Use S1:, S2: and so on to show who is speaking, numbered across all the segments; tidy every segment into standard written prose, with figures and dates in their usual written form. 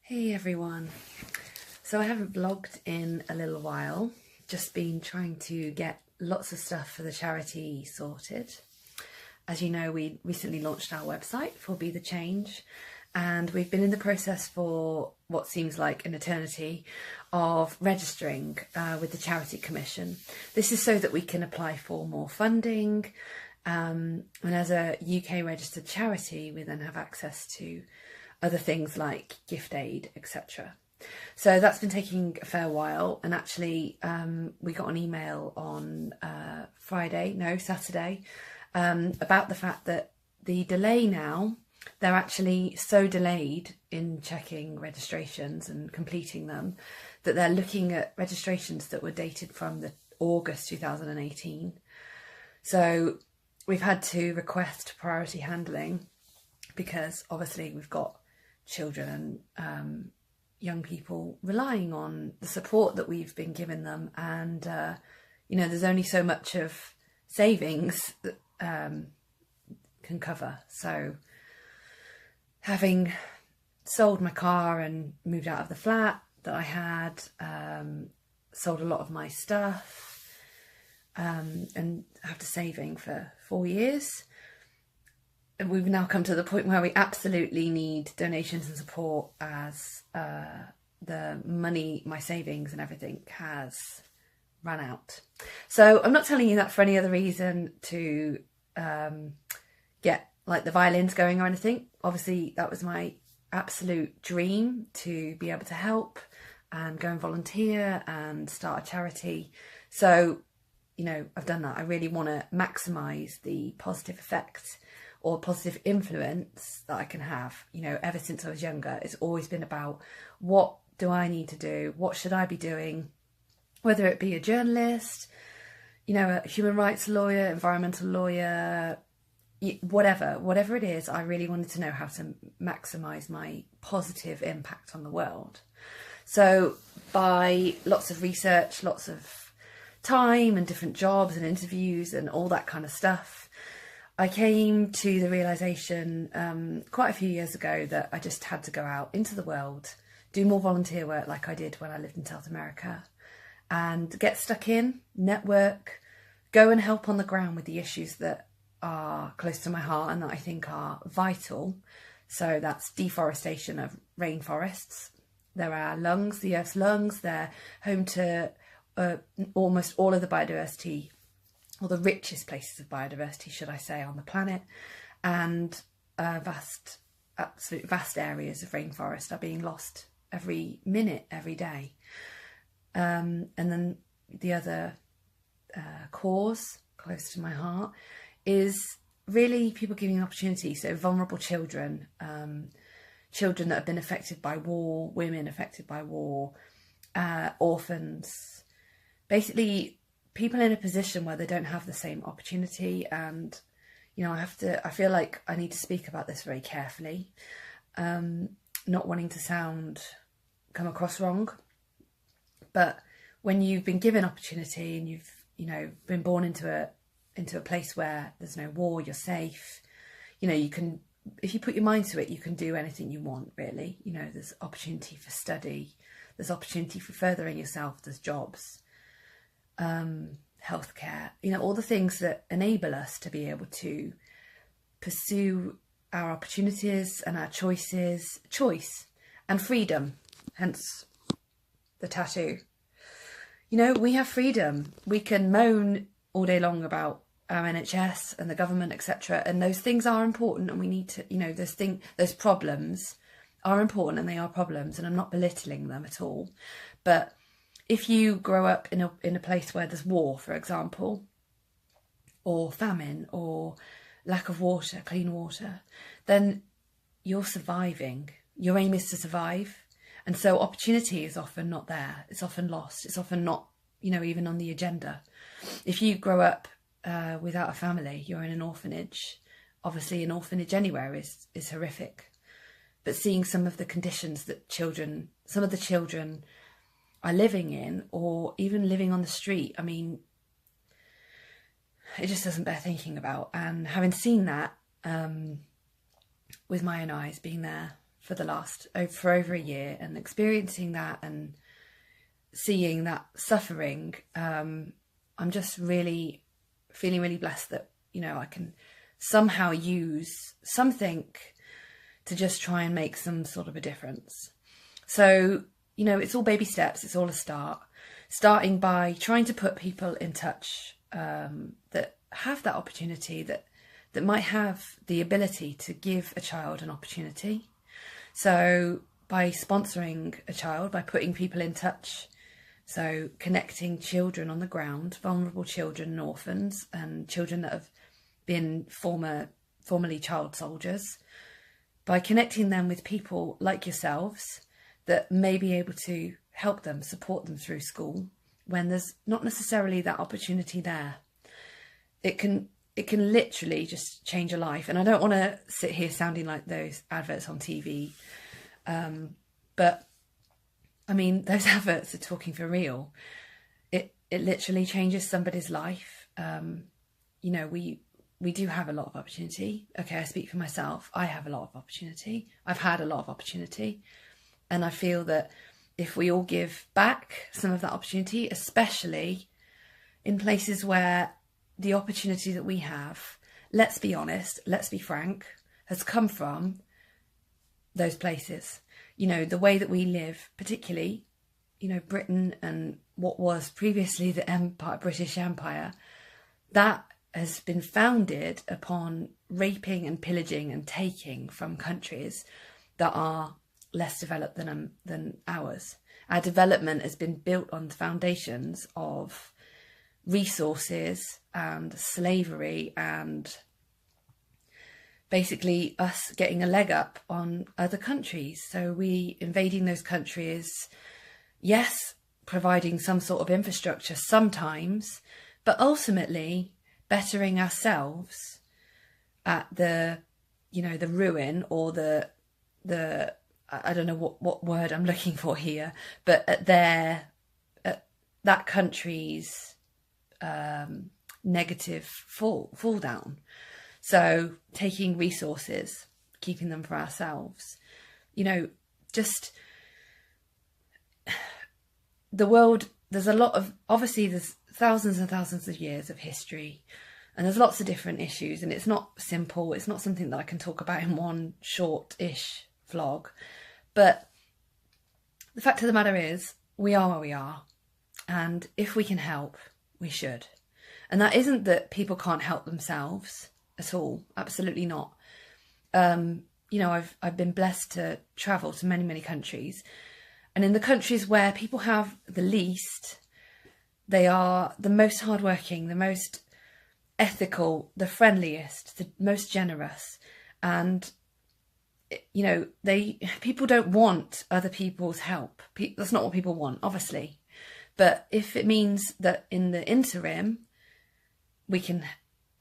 S1: Hey everyone. So I haven't vlogged in a little while, just been trying to get lots of stuff for the charity sorted. As you know, we recently launched our website for Be The Change, and we've been in the process for what seems like an eternity of registering with the Charity Commission. This is so that we can apply for more funding, and as a UK registered charity, we then have access to other things like gift aid, etc. So that's been taking a fair while, and actually we got an email on Saturday, about the fact that the delay now, they're actually so delayed in checking registrations and completing them that they're looking at registrations that were dated from the August 2018. So we've had to request priority handling because obviously we've got children and young people relying on the support that we've been giving them, and you know, there's only so much of savings that can cover. So having sold my car and moved out of the flat that I had, sold a lot of my stuff, and after saving for 4 years, we've now come to the point where we absolutely need donations and support, as the money, my savings and everything has run out. So I'm not telling you that for any other reason to get like the violins going or anything. Obviously that was my absolute dream, to be able to help and go and volunteer and start a charity. So, you know, I've done that. I really want to maximise the positive effect or positive influence that I can have. You know, ever since I was younger, it's always been about, what do I need to do? What should I be doing? Whether it be a journalist, you know, a human rights lawyer, environmental lawyer, whatever it is, I really wanted to know how to maximise my positive impact on the world. So by lots of research, lots of time and different jobs and interviews and all that kind of stuff, I came to the realisation quite a few years ago that I just had to go out into the world, do more volunteer work like I did when I lived in South America, and get stuck in, network, go and help on the ground with the issues that are close to my heart and that I think are vital. So that's deforestation of rainforests. There are lungs, the Earth's lungs. They're home to almost all of the biodiversity, or the richest places of biodiversity, should I say, on the planet, and absolute vast areas of rainforest are being lost every minute, every day. And then the other cause close to my heart is really people giving an opportunity. So vulnerable children, children that have been affected by war, women affected by war, orphans, basically people in a position where they don't have the same opportunity. And, you know, I feel like I need to speak about this very carefully, not wanting to come across wrong. But when you've been given opportunity and you've, you know, been born into a place where there's no war, you're safe, you know, you can, if you put your mind to it, you can do anything you want, really. You know, there's opportunity for study, there's opportunity for furthering yourself, there's jobs, healthcare, you know, all the things that enable us to be able to pursue our opportunities and our choice and freedom, hence the tattoo. You know, we have freedom. We can moan all day long about our NHS and the government, etc. And those things are important, and we need to, you know, those problems are important, and they are problems, and I'm not belittling them at all. But if you grow up in a place where there's war, for example, or famine, or lack of water, clean water, then you're surviving. Your aim is to survive. And so opportunity is often not there. It's often lost. It's often not, you know, even on the agenda. If you grow up without a family, you're in an orphanage. Obviously, an orphanage anywhere is horrific. But seeing some of the conditions that some of the children are living in, or even living on the street, I mean, it just doesn't bear thinking about. And having seen that with my own eyes, being there for over a year, and experiencing that and seeing that suffering, I'm just really feeling really blessed that, you know, I can somehow use something to just try and make some sort of a difference. So, you know, it's all baby steps. It's all a start. Starting by trying to put people in touch that have that opportunity, that might have the ability to give a child an opportunity. So by sponsoring a child, by putting people in touch, so connecting children on the ground, vulnerable children and orphans, and children that have been formerly child soldiers, by connecting them with people like yourselves that may be able to help them, support them through school when there's not necessarily that opportunity there. It can literally just change a life. And I don't want to sit here sounding like those adverts on TV, but I mean, those adverts are talking for real. It literally changes somebody's life. You know, we do have a lot of opportunity. Okay, I speak for myself. I have a lot of opportunity. I've had a lot of opportunity. And I feel that if we all give back some of that opportunity, especially in places where the opportunity that we have, let's be honest, let's be frank, has come from those places. You know, the way that we live, particularly, you know, Britain and what was previously the British Empire, that has been founded upon raping and pillaging and taking from countries that are less developed than ours. Our development has been built on the foundations of resources and slavery and basically us getting a leg up on other countries. So we invading those countries, yes, providing some sort of infrastructure sometimes, but ultimately bettering ourselves at the, you know, the ruin or the I don't know what word I'm looking for here, but at that country's negative fall down. So taking resources, keeping them for ourselves, you know, just the world, there's a lot of, obviously there's thousands and thousands of years of history, and there's lots of different issues, and it's not simple. It's not something that I can talk about in one short-ish vlog. But the fact of the matter is, we are where we are. And if we can help, we should. And that isn't that people can't help themselves at all. Absolutely not. You know, I've been blessed to travel to many, many countries. And in the countries where people have the least, they are the most hardworking, the most ethical, the friendliest, the most generous. And, you know, people don't want other people's help. That's not what people want, obviously. But if it means that in the interim, we can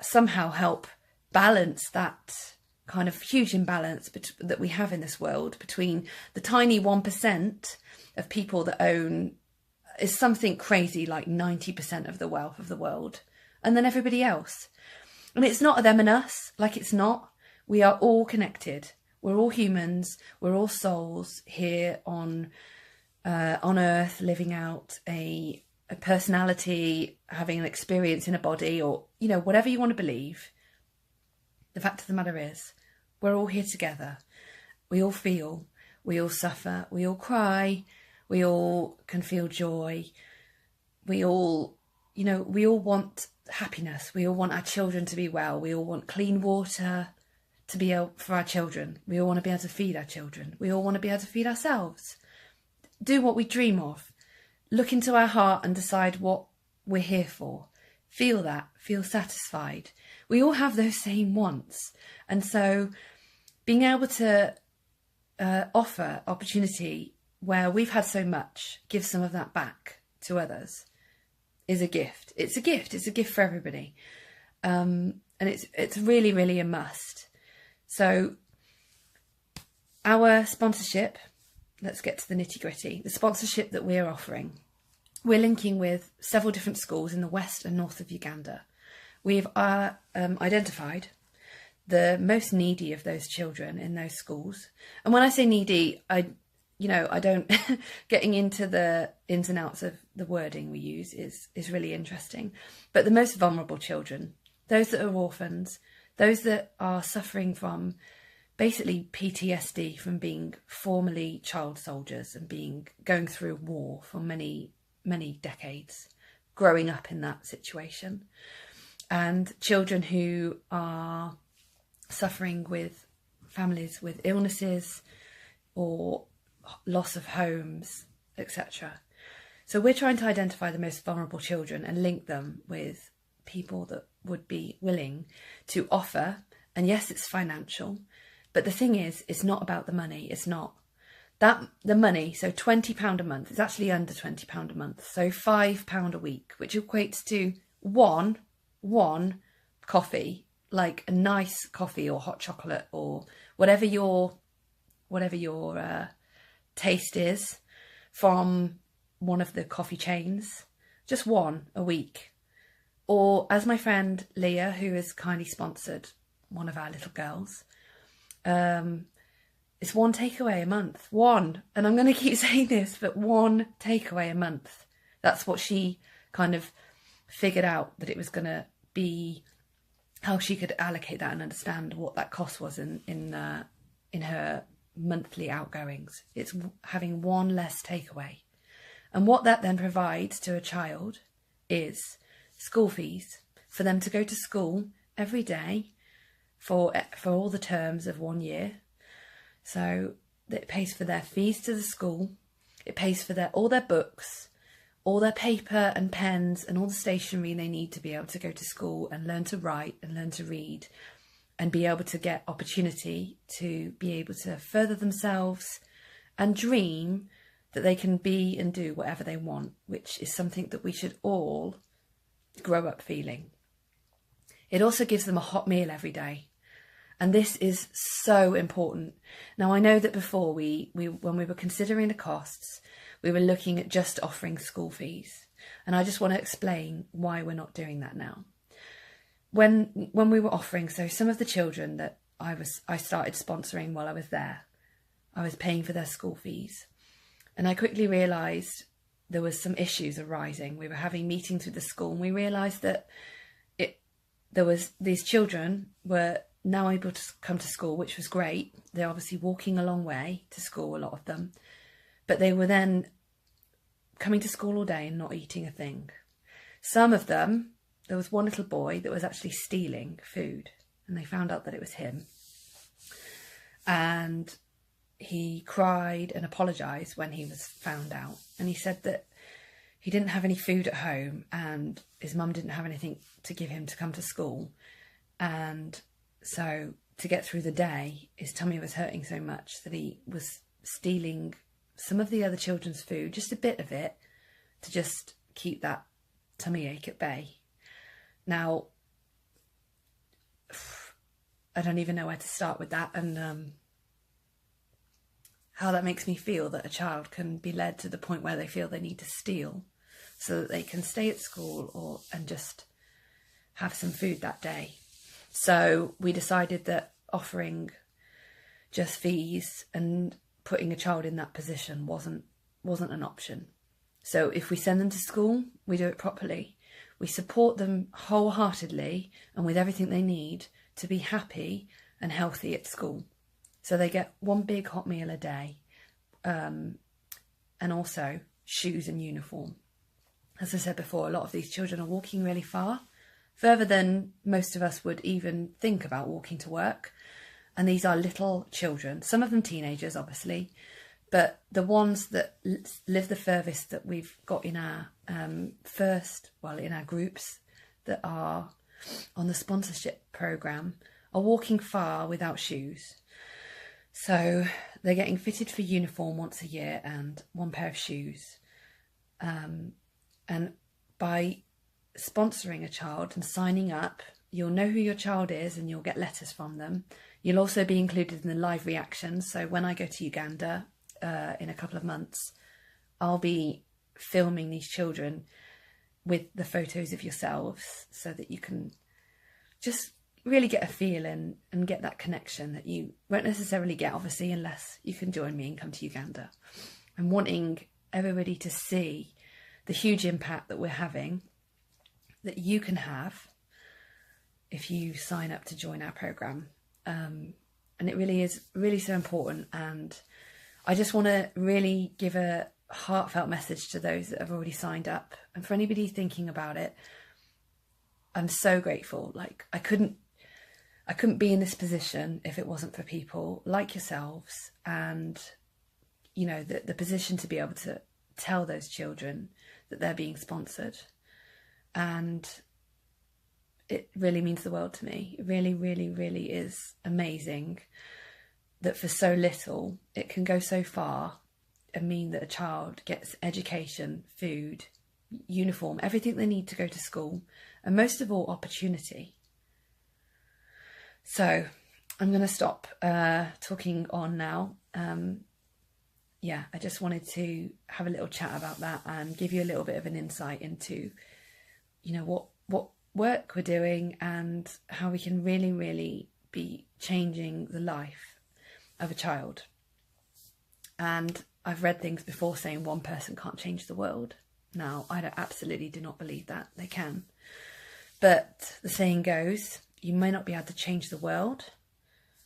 S1: somehow help balance that kind of huge imbalance that we have in this world between the tiny 1% of people that own is something crazy like 90% of the wealth of the world, and then everybody else. And it's not them and us, like it's not. We are all connected. We're all humans. We're all souls here on earth, living out a personality, having an experience in a body, or, you know, whatever you want to believe. The fact of the matter is, we're all here together. We all feel, we all suffer, we all cry, we all can feel joy. We all, you know, we all want happiness. We all want our children to be well. We all want clean water to be able for our children. We all want to be able to feed our children. We all want to be able to feed ourselves. Do what we dream of. Look into our heart and decide what we're here for. Feel that. Feel satisfied. We all have those same wants. And so being able to offer opportunity where we've had so much, give some of that back to others, is a gift. It's a gift. It's a gift for everybody. And it's really, really a must. So our sponsorship, let's get to the nitty gritty. The sponsorship that we're offering, we're linking with several different schools in the west and north of Uganda. We've identified the most needy of those children in those schools. And when I say needy, I don't getting into the ins and outs of the wording we use is really interesting. But the most vulnerable children, those that are orphans, those that are suffering from basically PTSD from being formerly child soldiers and going through war for many, many decades, growing up in that situation, and children who are suffering with families with illnesses or loss of homes, etc. So we're trying to identify the most vulnerable children and link them with people that would be willing to offer. And yes, it's financial, but the thing is, it's not about the money. It's not that the money. So £20 a month, it's actually under £20 a month. So £5 a week, which equates to one coffee, like a nice coffee or hot chocolate or whatever your taste is from one of the coffee chains, just one a week. Or as my friend Leah, who has kindly sponsored one of our little girls, it's one takeaway a month. One. And I'm going to keep saying this, but one takeaway a month. That's what she kind of figured out that it was going to be, how she could allocate that and understand what that cost was in her monthly outgoings. It's having one less takeaway. And what that then provides to a child is school fees for them to go to school every day for all the terms of 1 year. So it pays for their fees to the school, it pays for all their books, all their paper and pens and all the stationery they need to be able to go to school and learn to write and learn to read and be able to get opportunity to be able to further themselves and dream that they can be and do whatever they want, which is something that we should all grow up feeling. It also gives them a hot meal every day. And this is so important. Now, I know that before when we were considering the costs, we were looking at just offering school fees. And I just want to explain why we're not doing that now. When we were offering, so some of the children that I started sponsoring while I was there, I was paying for their school fees. And I quickly realised there was some issues arising. We were having meetings with the school and we realised that these children were now able to come to school, which was great. They're obviously walking a long way to school, a lot of them. But they were then coming to school all day and not eating a thing. Some of them, there was one little boy that was actually stealing food and they found out that it was him. And he cried and apologised when he was found out. And he said that he didn't have any food at home and his mum didn't have anything to give him to come to school. And so to get through the day, his tummy was hurting so much that he was stealing some of the other children's food, just a bit of it, to just keep that tummy ache at bay. Now, I don't even know where to start with that and how that makes me feel that a child can be led to the point where they feel they need to steal so that they can stay at school and just have some food that day. So we decided that offering just fees and putting a child in that position wasn't an option. So if we send them to school, we do it properly. We support them wholeheartedly and with everything they need to be happy and healthy at school. So they get one big hot meal a day, and also shoes and uniform. As I said before, a lot of these children are walking really far, further than most of us would even think about walking to work. And these are little children, some of them teenagers, obviously, but the ones that live the furthest that we've got in our in our groups that are on the sponsorship programme are walking far without shoes. So they're getting fitted for uniform once a year and one pair of shoes. And by sponsoring a child and signing up, you'll know who your child is and you'll get letters from them. You'll also be included in the live reactions. So when I go to Uganda in a couple of months, I'll be filming these children with the photos of yourselves so that you can just really get a feel and get that connection that you won't necessarily get, obviously, unless you can join me and come to Uganda. I'm wanting everybody to see the huge impact that we're having, that you can have if you sign up to join our programme. And it really is really so important. And I just want to really give a heartfelt message to those that have already signed up. And for anybody thinking about it, I'm so grateful. Like, I couldn't be in this position if it wasn't for people like yourselves, and you know, the position to be able to tell those children that they're being sponsored. And it really means the world to me. It really, really, really is amazing that for so little it can go so far and mean that a child gets education, food, uniform, everything they need to go to school, and most of all, opportunity. So I'm going to stop talking on now. Yeah, I just wanted to have a little chat about that and give you a little bit of an insight into, you know, what work we're doing and how we can really, really be changing the life of a child. And I've read things before saying one person can't change the world. Now, I absolutely do not believe that. They can. But the saying goes, you may not be able to change the world.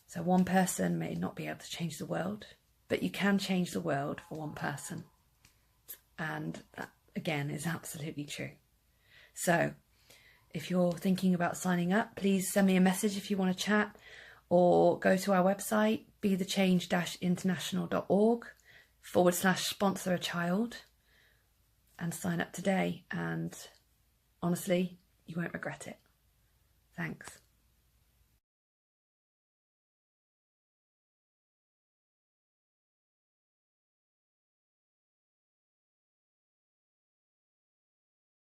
S1: So one person may not be able to change the world, but you can change the world for one person. And that, again, is absolutely true. So if you're thinking about signing up, please send me a message if you want to chat, or go to our website, bethechange-international.org/sponsor a child, and sign up today. And honestly, you won't regret it. Thanks.